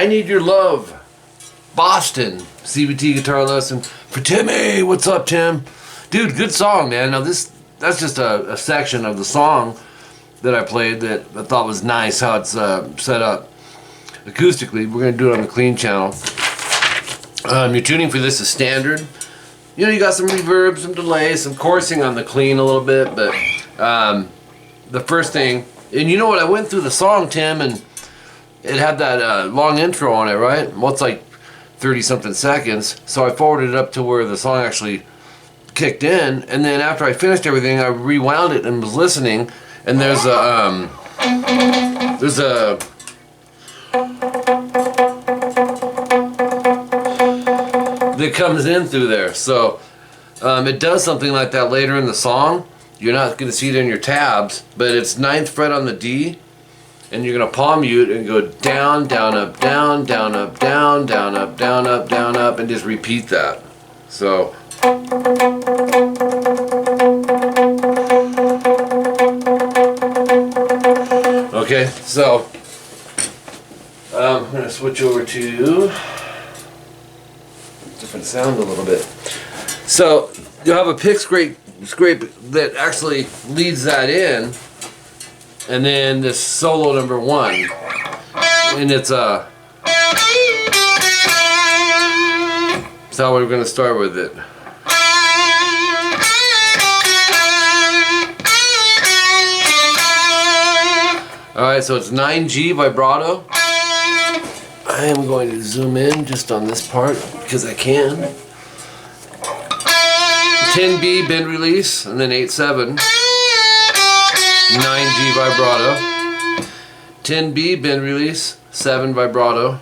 I Need Your Love, Boston, CVT Guitar Lesson for Timmy. What's up, Tim? Dude, good song, man. Now that's just a section of the song that I played that I thought was nice, how it's set up acoustically. We're going to do it on the clean channel. Your tuning for this is standard. You know, you got some reverb, some delay, some chorusing on the clean a little bit, but the first thing, and you know what, I went through the song, Tim, and it had that long intro on it, right? Well, it's like 30-something seconds, so I forwarded it up to where the song actually kicked in, and then after I finished everything, I rewound it and was listening, and there's a that comes in through there. So it does something like that later in the song. You're not going to see it in your tabs, but it's 9th fret on the D, and you're going to palm mute and go down, down, up, down, down, up, down, down, up, down, up, down, up, and just repeat that. So okay, so I'm going to switch over to different sound a little bit. So you'll have a pick scrape that actually leads that in, and then this solo number 1, and it's a that's how we're going to start with it. Alright, so it's 9G vibrato. I am going to zoom in just on this part because I can. 10B bend release, and then 8/7. 9G vibrato. 10B bend release, 7 vibrato.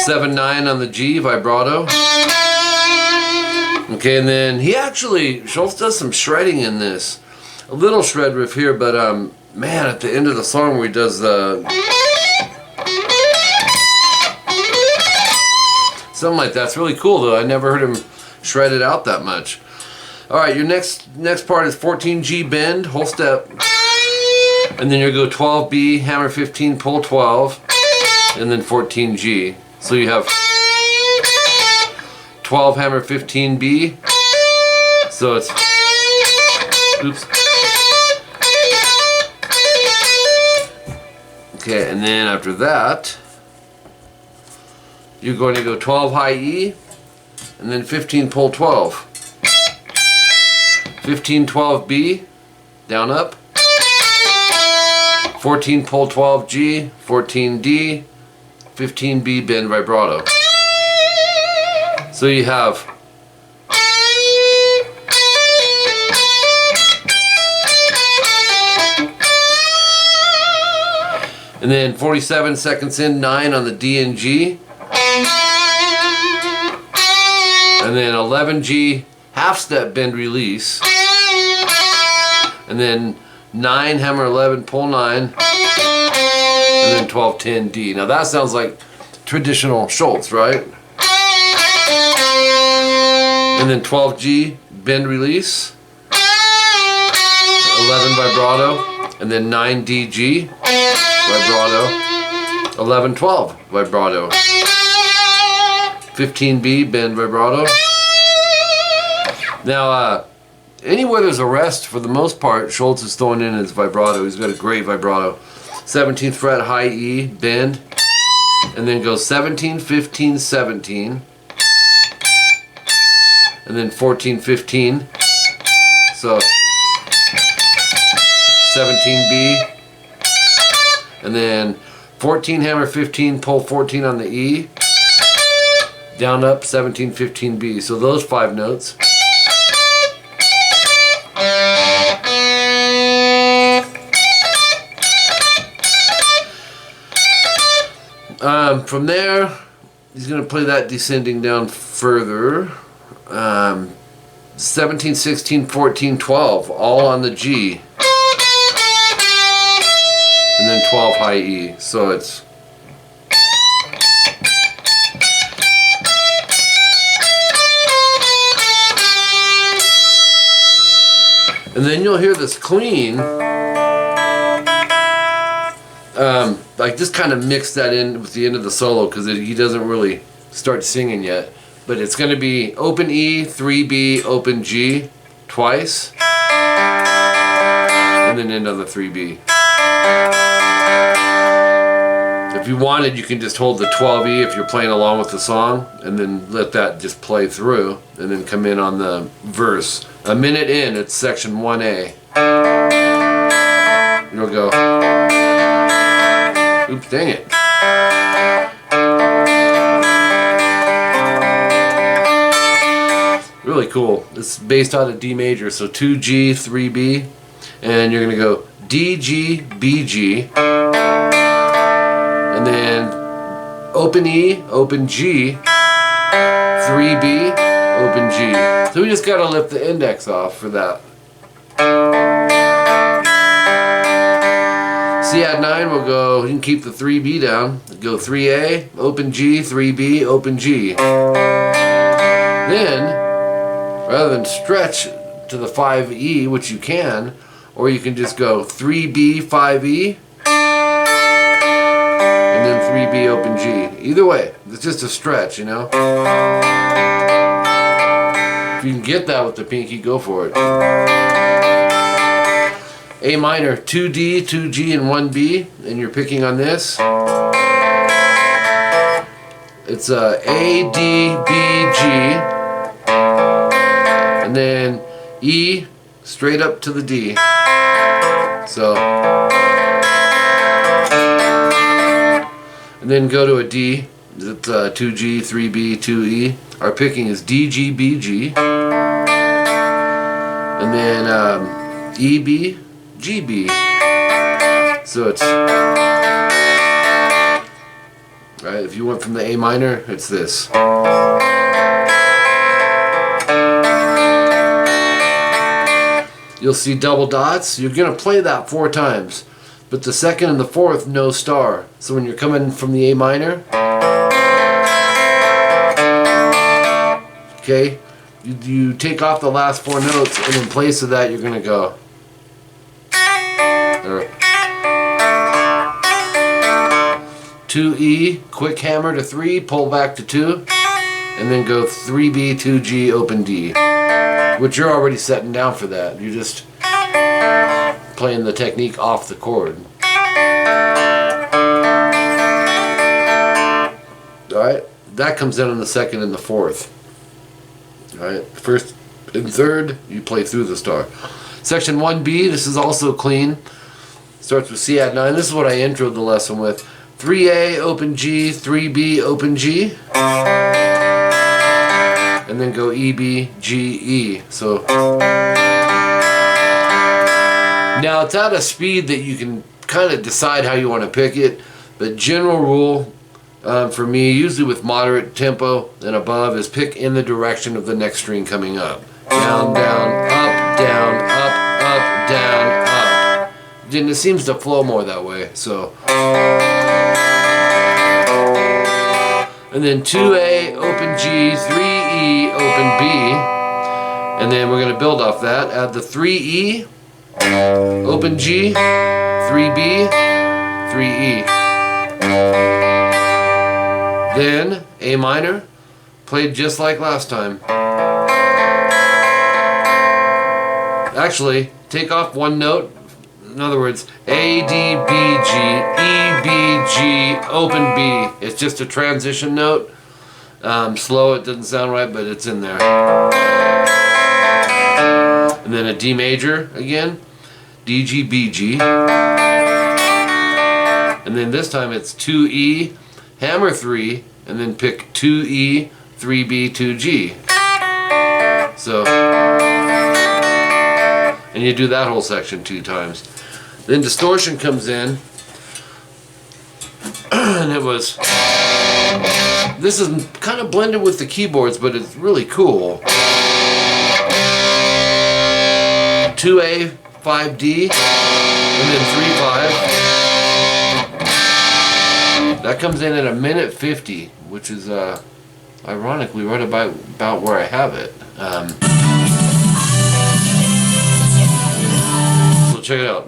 7/9 on the G vibrato. Okay, and then Schulz does some shredding in this. A little shred riff here, but man, at the end of the song where he does the something like that. It's really cool though. I never heard him shred it out that much. Alright, your next part is 14G bend, whole step. And then you'll go 12B, hammer 15, pull 12, and then 14G. So you have 12 hammer 15B. So it's oops. Okay, and then after that, you're going to go 12 high E, and then 15 pull 12. 15 12 B, down up. 14 pull 12 G, 14 D, 15 B bend vibrato. So you have and then 47 seconds in, 9 on the D and G. And then 11G half step bend release. And then 9 hammer 11 pull 9. And then 12 10 D. Now that sounds like traditional Schulz, right? And then 12G bend release. 11 vibrato. And then 9DG vibrato. 11 12 vibrato. 15B bend vibrato. Now anywhere there's a rest, for the most part, Schulz is throwing in his vibrato. He's got a great vibrato. 17th fret high E bend, and then goes 17 15 17, and then 14 15. So 17B, and then 14 hammer 15 pull 14 on the E, down up 17 15 B. So those 5 notes. From there, he's going to play that descending down further. 17 16 14 12, all on the G, and then 12 high E. So it's and then you'll hear this clean like just kind of mix that in with the end of the solo because he doesn't really start singing yet. But it's going to be open E, 3B, open G twice, and then end on the 3B. If you wanted, you can just hold the 12E if you're playing along with the song, and then let that just play through, and then come in on the verse. A minute in, it's section 1A. You'll go, oops, dang it. Really cool. It's based out of D major, so 2G, 3B, and you're going to go D, G, B, G. And then open E, open G, 3B, open G. So we just gotta lift the index off for that. C add 9 will go, you can keep the 3B down. Go 3A, open G, 3B, open G. Then, rather than stretch to the 5E, which you can, or you can just go 3B, 5E, and then 3B, open G. Either way, it's just a stretch, you know? If you can get that with the pinky, go for it. A minor, 2D, 2G, and 1B, and you're picking on this. It's A, D, B, G, and then E, straight up to the D. So, and then go to a D. It's 2G, 3B, 2E. Our picking is D, G, B, G. And then E, B, G, B. So it's, right, if you went from the A minor, it's this. You'll see double dots. You're going to play that 4 times. But the second and the fourth, no star. So when you're coming from the A minor, okay, you take off the last 4 notes, and in place of that, you're going to go. 2E, quick hammer to 3, pull back to 2, and then go 3B, 2G, open D. Which you're already setting down for that. You're just playing the technique off the chord. Alright, that comes in on the second and the fourth. Alright, first and third, you play through the star. Section 1B, this is also clean. Starts with C add 9. This is what I introed the lesson with. 3A, open G, 3B, open G. And then go E, B, G, E. So now it's at a speed that you can kind of decide how you want to pick it. But general rule for me, usually with moderate tempo and above, is pick in the direction of the next string coming up. Down, down, up, down, up, up, down, up. And it seems to flow more that way. So. And then 2A, open G, 3E, open B. And then we're going to build off that. Add the 3E, open G, 3B, 3E. Then A minor, played just like last time. Actually, take off 1 note. In other words, A, D, B, G, E, B, G, open B. It's just a transition note. Slow, it doesn't sound right, but it's in there. And then a D major again. D, G, B, G. And then this time it's 2E, hammer 3, and then pick 2E, 3B, 2G. So, and you do that whole section 2 times. Then distortion comes in, and it was, this is kind of blended with the keyboards, but it's really cool. 2A, 5D, and then 3-5. That comes in at 1:50, which is ironically right about where I have it. So check it out.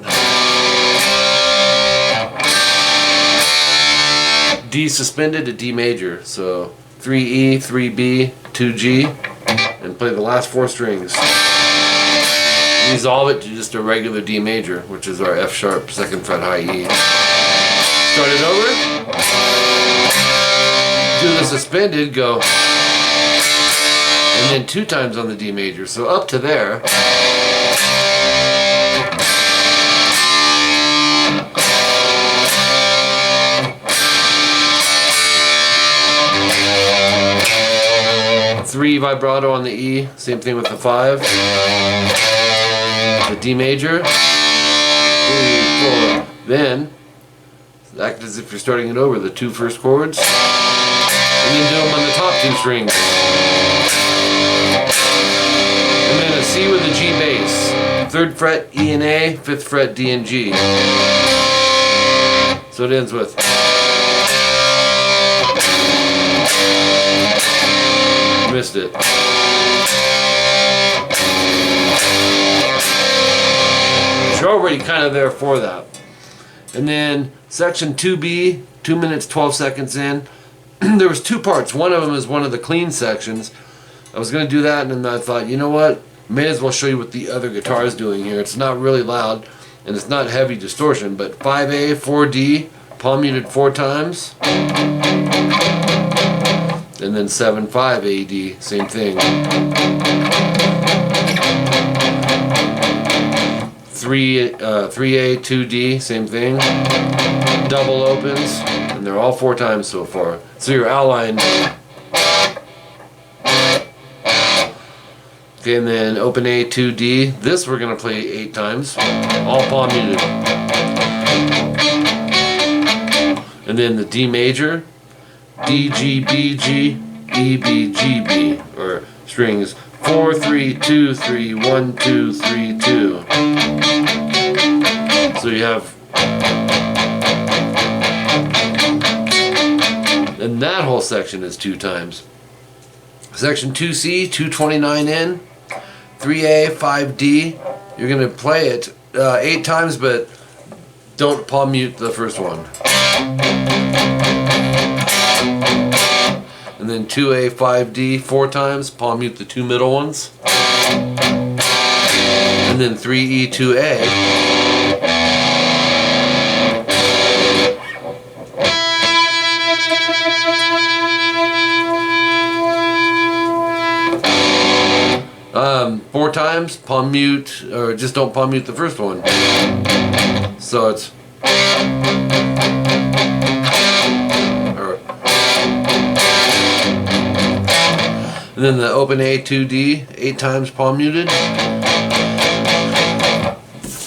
D suspended to D major. So 3E, 3B, 2G, and play the last 4 strings. Resolve it to just a regular D major, which is our F sharp 2nd fret high E. Start it over. Do the suspended, go, and then 2 times on the D major. So up to there. Three vibrato on the E, same thing with the 5. The D major. 3, 4. Then act as if you're starting it over, the 2 first chords, and then do them on the top 2 strings. And then a C with a G bass. 3rd fret E and A, 5th fret D and G. So it ends with. Missed it. You're already kind of there for that. And then section 2B, 2 minutes 12 seconds in. There was 2 parts. One of them is one of the clean sections. I was going to do that, and then I thought, you know what? May as well show you what the other guitar is doing here. It's not really loud, and it's not heavy distortion, but 5A, 4D, palm muted 4 times. And then 7/5 AD, same thing. 3A, 2D, same thing. Double opens, and they're all 4 times so far. So your outline. Okay, and then open A, 2D. This we're gonna play 8 times, all palm muted. And then the D major. D, G, B, G, E, B, G, B, or strings 4, 3, 2, 3, 1, 2, 3, 2. So you have, and that whole section is 2 times. Section 2C, 229 in, 3A, 5D. You're going to play it 8 times, but don't palm mute the first one. And then 2A, 5D 4 times, palm mute the 2 middle ones. And then 3E, 2A. Four times, palm mute, or just don't palm mute the first one. So it's. And then the open A, 2D, 8 times palm muted.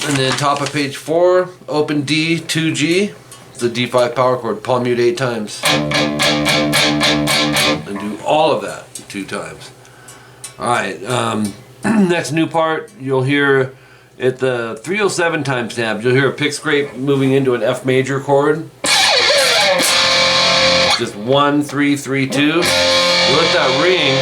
And then top of page 4, open D, 2G. It's the D5 power chord, palm mute 8 times. And do all of that 2 times. Alright, next new part, you'll hear at the 307 timestamp, you'll hear a pick scrape moving into an F major chord. Just 1, 3, 3, 2. You let that ring,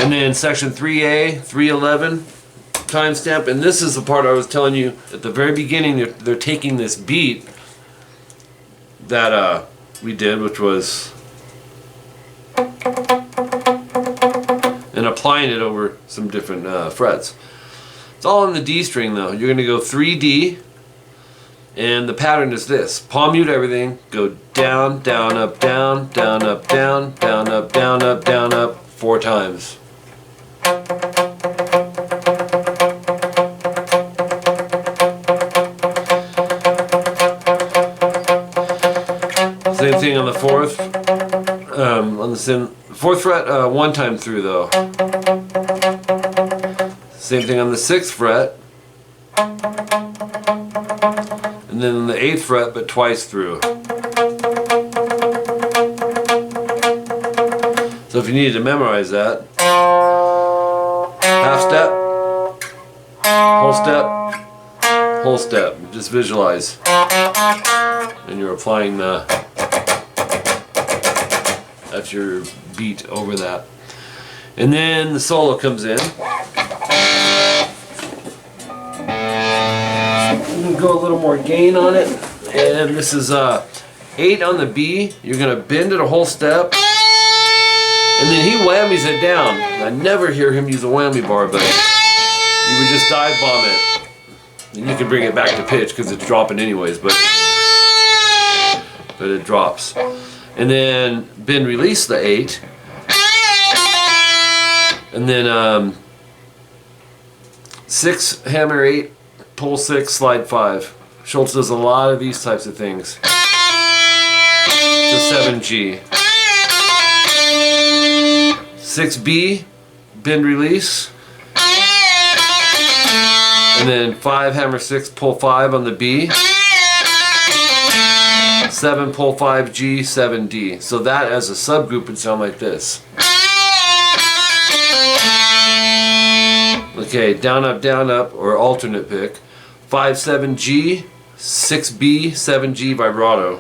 and then section 3A, 311 timestamp, and this is the part I was telling you at the very beginning. They're taking this beat that we did, which was, and applying it over some different frets. It's all in the D string though. You're going to go 3D. And the pattern is this: palm mute everything, go down, down, up, down, down, up, down, down, up, down, up, down, up, 4 times. Same thing on the 4th. On the 4th fret, 1 time through though. Same thing on the 6th fret. And then on the 8th fret, but twice through. So if you needed to memorize that, half step, whole step, whole step. Just visualize. And you're applying that's your beat over that. And then the solo comes in. Go a little more gain on it, and this is 8 8 on the B, you're going to bend it a whole step, and then he whammies it down. I never hear him use a whammy bar, but you would just dive bomb it. And you can bring it back to pitch because it's dropping anyways, but it drops. And then bend release the 8. And then 6, hammer 8, pull 6, slide 5. Schultz does a lot of these types of things. To 7G. 6B, bend release. And then 5, hammer 6, pull 5 on the B. 7, pull 5, G, 7D. So that as a subgroup would sound like this. Okay, down, up, or alternate pick. 5, 7, G, 6B, 7G vibrato.